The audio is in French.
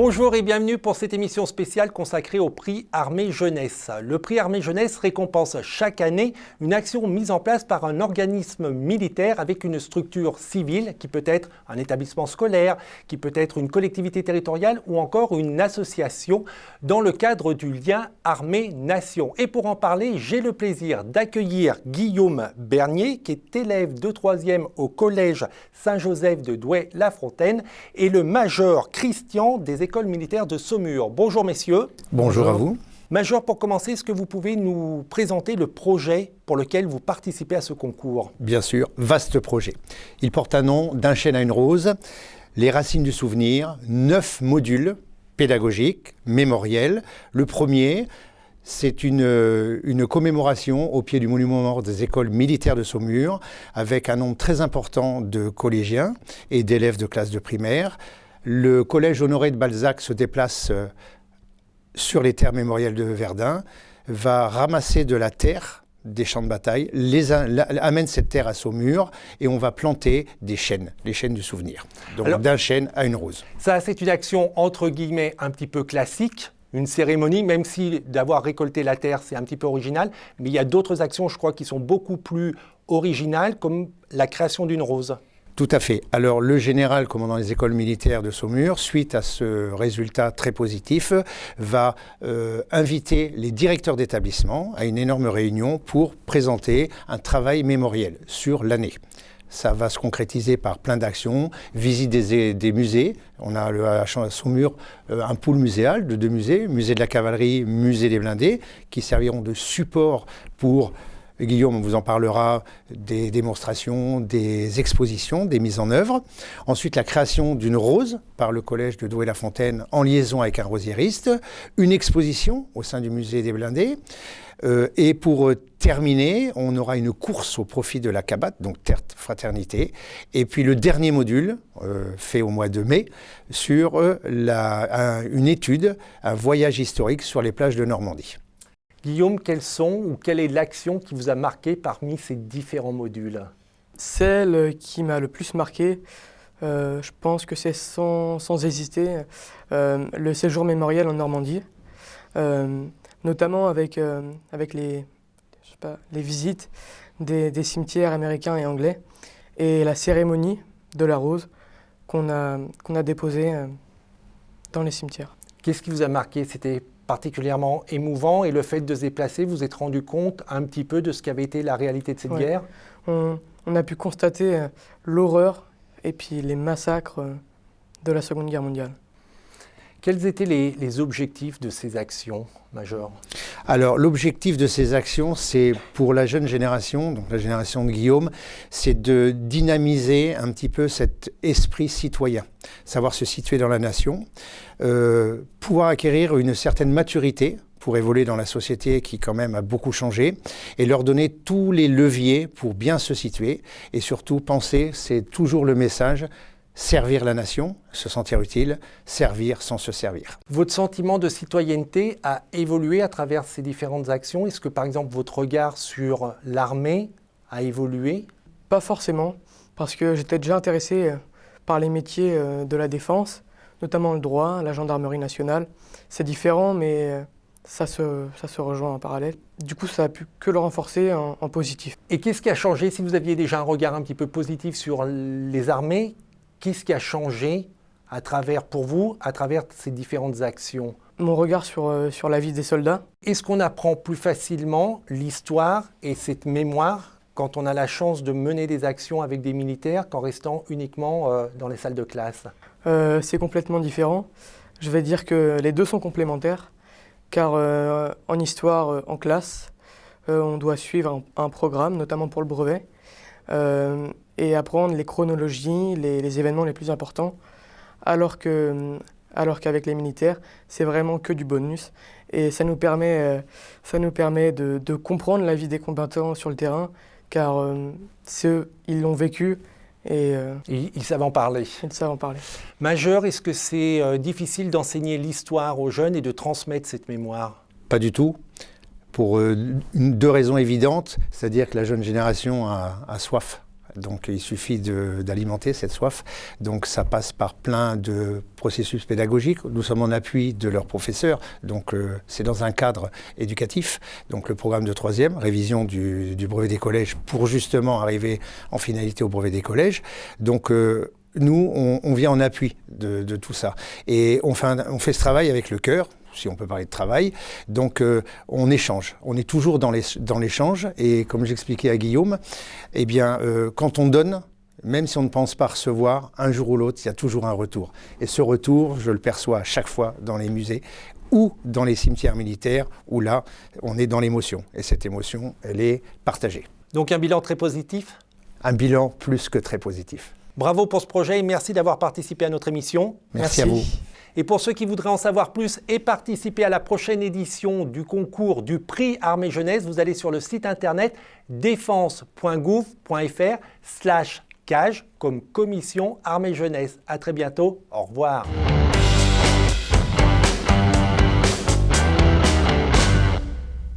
Bonjour et bienvenue pour cette émission spéciale consacrée au prix Armée Jeunesse. Le prix Armée Jeunesse récompense chaque année une action mise en place par un organisme militaire avec une structure civile qui peut être un établissement scolaire, qui peut être une collectivité territoriale ou encore une association dans le cadre du lien Armée-Nation. Et pour en parler, j'ai le plaisir d'accueillir Guillaume Bernier qui est élève de 3e au collège Saint-Joseph de Douai-la-Fontaine et le major Christian des écoles militaires de Saumur. Bonjour messieurs. Bonjour à vous. Major, pour commencer, est-ce que vous pouvez nous présenter le projet pour lequel vous participez à ce concours? Bien sûr, vaste projet. Il porte un nom d'un chêne à une rose, les racines du souvenir, 9 modules pédagogiques, mémoriels. Le premier, c'est une commémoration au pied du monument mort des écoles militaires de Saumur, avec un nombre très important de collégiens et d'élèves de classe de primaire. Le collège Honoré de Balzac se déplace sur les terres mémorielles de Verdun, va ramasser de la terre des champs de bataille, amène cette terre à Saumur et on va planter des chênes, les chênes du souvenir. Donc d'un chêne à une rose. Ça, c'est une action entre guillemets un petit peu classique, une cérémonie, même si d'avoir récolté la terre, c'est un petit peu original. Mais il y a d'autres actions, je crois, qui sont beaucoup plus originales, comme la création d'une rose. Tout à fait. Alors le général, commandant les écoles militaires de Saumur, suite à ce résultat très positif, va inviter les directeurs d'établissement à une énorme réunion pour présenter un travail mémoriel sur l'année. Ça va se concrétiser par plein d'actions, visite des musées. On a à Saumur un pool muséal de 2 musées, musée de la cavalerie, musée des blindés, qui serviront de support pour... Guillaume vous en parlera, des démonstrations, des expositions, des mises en œuvre. Ensuite, la création d'une rose par le collège de Douai-la-Fontaine en liaison avec un rosiériste. Une exposition au sein du musée des blindés. Et pour terminer, on aura une course au profit de la CABAT, donc Terre Fraternité. Et puis le dernier module, fait au mois de mai, sur une étude, un voyage historique sur les plages de Normandie. Guillaume, quelle est l'action qui vous a marqué parmi ces différents modules? Celle qui m'a le plus marqué, je pense que c'est sans hésiter le séjour mémoriel en Normandie, notamment avec les visites des cimetières américains et anglais et la cérémonie de la rose qu'on a déposée dans les cimetières. Qu'est-ce qui vous a marqué? C'était particulièrement émouvant et le fait de se déplacer, vous vous êtes rendu compte un petit peu de ce qu'avait été la réalité de cette guerre? On a pu constater l'horreur et puis les massacres de la Seconde Guerre mondiale. Quels étaient les objectifs de ces actions, Major? Alors l'objectif de ces actions, c'est pour la jeune génération, donc la génération de Guillaume, c'est de dynamiser un petit peu cet esprit citoyen, savoir se situer dans la nation, pouvoir acquérir une certaine maturité pour évoluer dans la société qui quand même a beaucoup changé et leur donner tous les leviers pour bien se situer et surtout penser, c'est toujours le message, servir la nation, se sentir utile, servir sans se servir. Votre sentiment de citoyenneté a évolué à travers ces différentes actions. Est-ce que par exemple votre regard sur l'armée a évolué? Pas forcément, parce que j'étais déjà intéressé par les métiers de la défense, notamment le droit, la gendarmerie nationale. C'est différent, mais ça se rejoint en parallèle. Du coup, ça a pu que le renforcer en positif. Et qu'est-ce qui a changé? Si vous aviez déjà un regard un petit peu positif sur les armées, qu'est-ce qui a changé pour vous à travers ces différentes actions? Mon regard sur la vie des soldats. Est-ce qu'on apprend plus facilement l'histoire et cette mémoire quand on a la chance de mener des actions avec des militaires qu'en restant uniquement dans les salles de classe? C'est complètement différent. Je vais dire que les deux sont complémentaires, car en histoire, en classe, on doit suivre un programme, notamment pour le brevet, et apprendre les chronologies, les événements les plus importants, alors qu'avec les militaires, c'est vraiment que du bonus. Et ça nous permet de comprendre la vie des combattants sur le terrain, car ils l'ont vécu et ils savent en parler. Ils savent en parler. Major, est-ce que c'est difficile d'enseigner l'histoire aux jeunes et de transmettre cette mémoire? Pas du tout. Pour 2 raisons évidentes, c'est-à-dire que la jeune génération a soif Donc il suffit d'alimenter cette soif. Donc ça passe par plein de processus pédagogiques. Nous sommes en appui de leurs professeurs. Donc c'est dans un cadre éducatif. Donc le programme de 3e, révision du brevet des collèges pour justement arriver en finalité au brevet des collèges. Donc nous, on vient en appui de tout ça. Et on fait ce travail avec le cœur, si on peut parler de travail. Donc on échange. On est toujours dans l'échange. Et comme j'expliquais à Guillaume, eh bien, quand on donne, même si on ne pense pas recevoir, un jour ou l'autre, il y a toujours un retour. Et ce retour, je le perçois à chaque fois dans les musées ou dans les cimetières militaires, où là, on est dans l'émotion. Et cette émotion, elle est partagée. Donc un bilan très positif ? Un bilan plus que très positif. Bravo pour ce projet et merci d'avoir participé à notre émission. Merci à vous. Et pour ceux qui voudraient en savoir plus et participer à la prochaine édition du concours du prix Armée Jeunesse, vous allez sur le site internet défense.gouv.fr/CAJ comme commission Armée Jeunesse. À très bientôt. Au revoir.